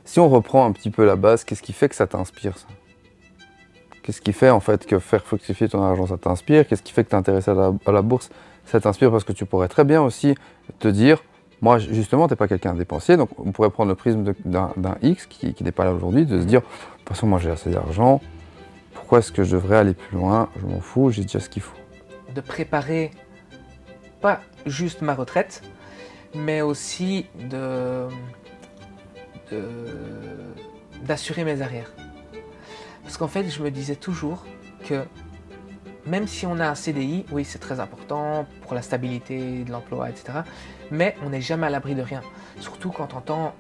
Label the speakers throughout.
Speaker 1: Si on reprend un petit peu la base, qu'est-ce qui fait que ça t'inspire ça? Qu'est-ce qui fait en fait que faire fructifier ton argent, ça t'inspire? Qu'est-ce qui fait que t'es intéressé à la bourse? Ça t'inspire parce que tu pourrais très bien aussi te dire, moi justement, t'es pas quelqu'un de dépensier, donc on pourrait prendre le prisme d'un X qui n'est pas là aujourd'hui, de se dire, de toute façon, moi j'ai assez d'argent, pourquoi est-ce que je devrais aller plus loin? Je m'en fous, j'ai déjà ce qu'il faut.
Speaker 2: De préparer pas juste ma retraite, mais aussi d'assurer mes arrières. Parce qu'en fait, je me disais toujours que même si on a un CDI, oui, c'est très important pour la stabilité de l'emploi, etc. Mais on n'est jamais à l'abri de rien. Surtout quand on entend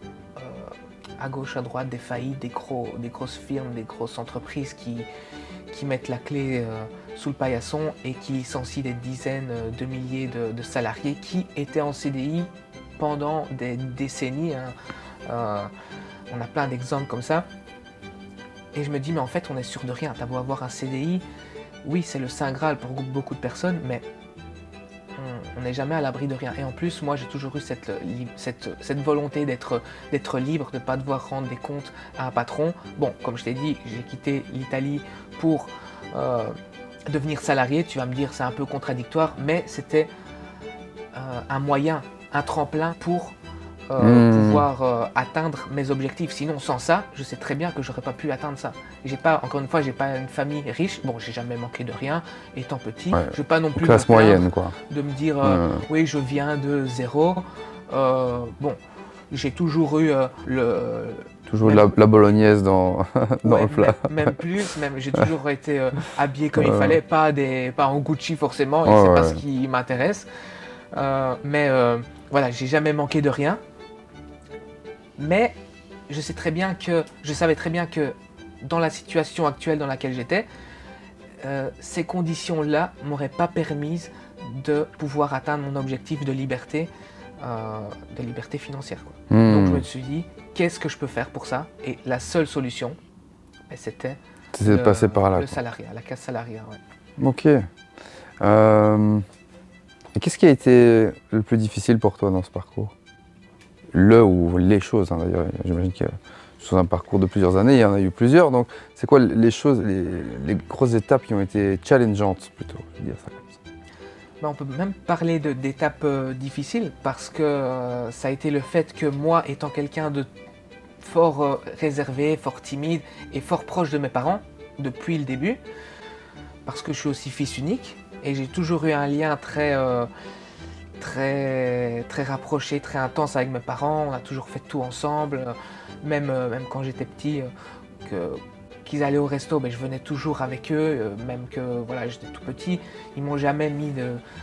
Speaker 2: à gauche, à droite, des faillites, des grosses firmes, des grosses entreprises qui mettent la clé sous le paillasson et qui licencient des dizaines de milliers de salariés qui étaient en CDI pendant des décennies. On a plein d'exemples comme ça. Et je me dis, mais en fait, on est sûr de rien. T'as beau avoir un CDI, oui, c'est le Saint Graal pour beaucoup de personnes, mais on n'est jamais à l'abri de rien. Et en plus, moi, j'ai toujours eu cette volonté d'être libre, de ne pas devoir rendre des comptes à un patron. Bon, comme je t'ai dit, j'ai quitté l'Italie pour devenir salarié. Tu vas me dire, c'est un peu contradictoire, mais c'était un moyen, un tremplin pour pouvoir atteindre mes objectifs. Sinon, sans ça, je sais très bien que j'aurais pas pu atteindre ça. Encore une fois, j'ai pas une famille riche. Bon, j'ai jamais manqué de rien étant petit.
Speaker 1: Ouais.
Speaker 2: Je vais pas non plus
Speaker 1: Classe
Speaker 2: me plaindre
Speaker 1: moyenne, quoi.
Speaker 2: de me dire oui, je viens de zéro. Bon, j'ai toujours eu
Speaker 1: Toujours de la bolognaise dans, dans
Speaker 2: ouais,
Speaker 1: le plat.
Speaker 2: même plus, j'ai toujours été habillé comme il fallait, pas en Gucci forcément, et
Speaker 1: Ouais,
Speaker 2: c'est pas
Speaker 1: ouais.
Speaker 2: ce qui m'intéresse. Mais voilà, j'ai jamais manqué de rien. Mais je savais très bien que dans la situation actuelle dans laquelle j'étais, ces conditions-là m'auraient pas permis de pouvoir atteindre mon objectif de liberté financière, quoi. Donc je me suis dit, qu'est-ce que je peux faire pour ça? Et la seule solution, c'était
Speaker 1: C'est passé par là,
Speaker 2: le
Speaker 1: quoi.
Speaker 2: salariat, la case salariat. Ouais.
Speaker 1: Ok. Et qu'est-ce qui a été le plus difficile pour toi dans ce parcours? Ou les choses, hein, d'ailleurs. J'imagine que sur un parcours de plusieurs années, il y en a eu plusieurs. Donc, c'est quoi les choses, les grosses étapes qui ont été challengeantes, plutôt, je vais dire ça comme ça.
Speaker 2: Ben, on peut même parler d'étapes difficiles parce que ça a été le fait que moi, étant quelqu'un de fort réservé, fort timide et fort proche de mes parents depuis le début, parce que je suis aussi fils unique et j'ai toujours eu un lien très rapproché, très intense avec mes parents. On a toujours fait tout ensemble, même quand j'étais petit, qu'ils allaient au resto, ben, je venais toujours avec eux, même que voilà, j'étais tout petit. Ils m'ont jamais mis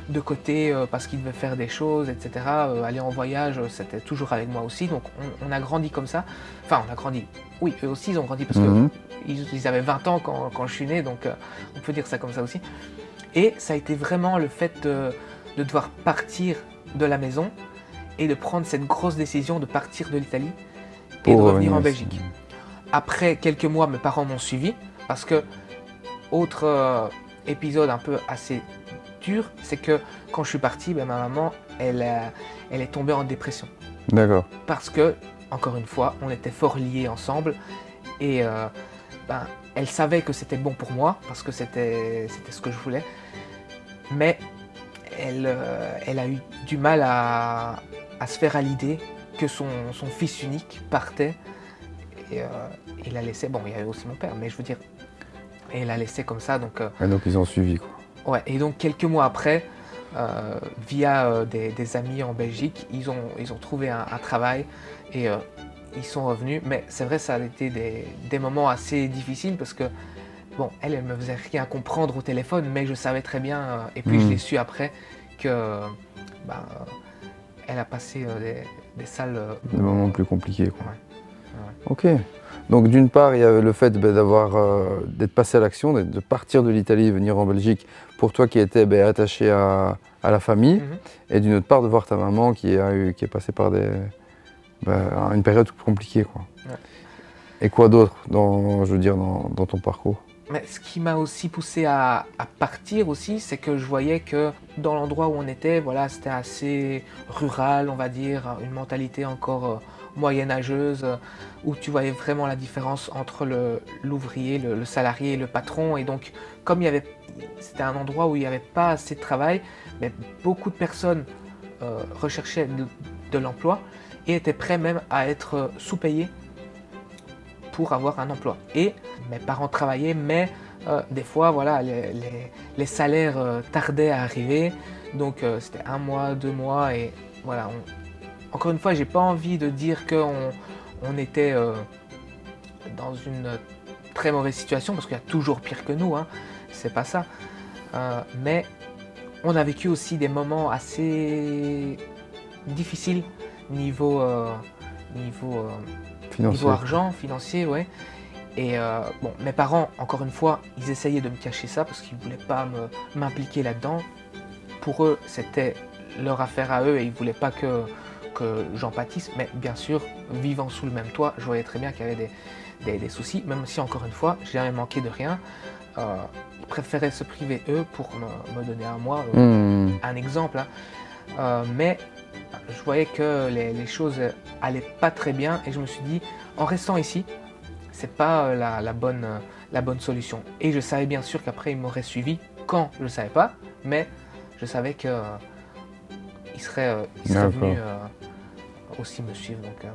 Speaker 2: de côté parce qu'ils devaient faire des choses, etc. Aller en voyage, c'était toujours avec moi aussi. Donc on a grandi comme ça. Enfin, on a grandi. Oui, eux aussi, ils ont grandi parce que ils avaient 20 ans quand je suis né, donc on peut dire ça comme ça aussi. Et ça a été vraiment le fait de devoir partir de la maison et de prendre cette grosse décision de partir de l'Italie et de revenir en Belgique. Après quelques mois, mes parents m'ont suivi parce que, autre épisode un peu assez dur, c'est que quand je suis parti, ben, ma maman, elle est tombée en dépression.
Speaker 1: D'accord.
Speaker 2: Parce que, encore une fois, on était fort liés ensemble et ben, elle savait que c'était bon pour moi parce que c'était ce que je voulais. Mais elle a eu du mal à se faire à l'idée que son fils unique partait et l'a laissé. Bon, il y avait aussi mon père, mais je veux dire, et l'a laissé comme ça. Donc,
Speaker 1: Et donc ils ont suivi, quoi.
Speaker 2: ouais, et donc quelques mois après, via des amis en Belgique, ils ont trouvé un travail et ils sont revenus. Mais c'est vrai, ça a été des moments assez difficiles parce que bon, elle me faisait rien comprendre au téléphone, mais je savais très bien, et puis je l'ai su après, que elle a passé des sales
Speaker 1: Des moments plus compliqués, quoi.
Speaker 2: Ouais.
Speaker 1: Ok. Donc d'une part, il y avait le fait d'être passé à l'action, de partir de l'Italie et venir en Belgique, pour toi qui étais attaché à la famille, et d'une autre part, de voir ta maman qui est passée par une période compliquée, quoi.
Speaker 2: Ouais.
Speaker 1: Et quoi d'autre dans ton parcours?
Speaker 2: Mais ce qui m'a aussi poussé à partir aussi, c'est que je voyais que dans l'endroit où on était, voilà, c'était assez rural, on va dire, une mentalité encore moyenâgeuse, où tu voyais vraiment la différence entre l'ouvrier, le salarié et le patron. Et donc, comme c'était un endroit où il n'y avait pas assez de travail, mais beaucoup de personnes recherchaient de l'emploi et étaient prêts même à être sous-payés pour avoir un emploi. Et mes parents travaillaient, mais des fois, voilà, les salaires tardaient à arriver. Donc c'était 1 mois, 2 mois, et voilà. Encore une fois, j'ai pas envie de dire qu'on était dans une très mauvaise situation, parce qu'il y a toujours pire que nous, hein, c'est pas ça. Mais on a vécu aussi des moments assez difficiles niveau, niveau
Speaker 1: Financier.
Speaker 2: argent, financier, ouais. Et bon, mes parents, encore une fois, ils essayaient de me cacher ça parce qu'ils ne voulaient pas m'impliquer là-dedans. Pour eux, c'était leur affaire à eux et ils ne voulaient pas que j'en pâtisse. Mais bien sûr, vivant sous le même toit, je voyais très bien qu'il y avait des soucis, même si, encore une fois, j'ai jamais manqué de rien. Ils préféraient se priver, eux, pour me donner à moi un exemple. Hein. Mais je voyais que les choses allaient pas très bien et je me suis dit, en restant ici, c'est pas la bonne solution. Et je savais bien sûr qu'après ils m'auraient suivi quand je ne savais pas, mais je savais qu'ils seraient venus aussi me suivre. Donc,